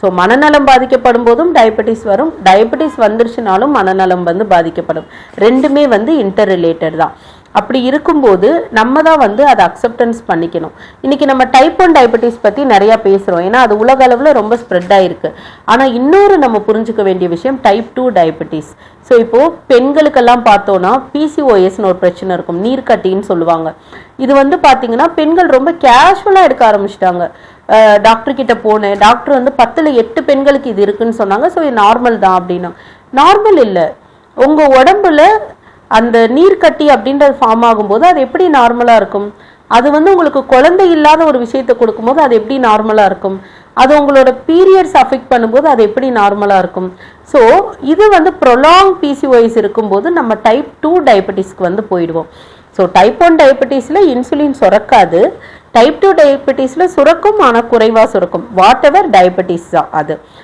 So மனநலம் பாதிக்கப்படும் போதும் டயபெட்டிஸ் வரும், டயபெட்டிஸ் வந்துருச்சுனாலும் மனநலம் வந்து பாதிக்கப்படும். ரெண்டுமே வந்து இன்டர் ரிலேட்டட் தான். அப்படி இருக்கும்போது நம்ம தான் வந்து அதை அக்செப்டன்ஸ் பண்ணிக்கணும். இன்னைக்கு நம்ம டைப் 1 டயபெட்டிஸ் பற்றி நிறையா பேசுகிறோம், ஏன்னா அது உலக அளவில் ரொம்ப ஸ்ப்ரெட் ஆகிருக்கு. ஆனால் இன்னொரு நம்ம புரிஞ்சுக்க வேண்டிய விஷயம் டைப் 2 டயபெட்டிஸ். ஸோ இப்போது பெண்களுக்கெல்லாம் பார்த்தோன்னா பிசிஓஎஸ்னு ஒரு பிரச்சனை இருக்கும், நீர்க்கட்டின்னு சொல்லுவாங்க. இது வந்து பார்த்தீங்கன்னா பெண்கள் ரொம்ப கேஷுவலாக எடுக்க ஆரம்பிச்சிட்டாங்க. டாக்டர் கிட்ட போனேன், டாக்டர் வந்து 10ல் 8 பெண்களுக்கு இது இருக்குன்னு சொன்னாங்க. ஸோ இது நார்மல் தான் அப்படின்னா, நார்மல் இல்லை. உங்கள் உடம்புல அந்த நீர்க்கட்டி அப்படின்றது ஃபார்ம் ஆகும்போது அது எப்படி நார்மலாக இருக்கும்? அது வந்து உங்களுக்கு குழந்தை இல்லாத ஒரு விஷயத்தை கொடுக்கும்போது அது எப்படி நார்மலாக இருக்கும்? அது உங்களோட பீரியட்ஸ் அஃபெக்ட் பண்ணும்போது அது எப்படி நார்மலாக இருக்கும்? ஸோ இது வந்து ப்ரொலாங் பிசிஓஎஸ் இருக்கும்போது நம்ம டைப் 2 டயபெட்டிஸ்க்கு வந்து போயிடுவோம். ஸோ டைப் 1 டயபெட்டிஸில் இன்சுலின் சுரக்காது, டைப் 2 டயபெட்டிஸில் சுரக்கும், ஆனால் குறைவாக சுரக்கும். வாட் எவர் டயபெட்டிஸ் தான் அது.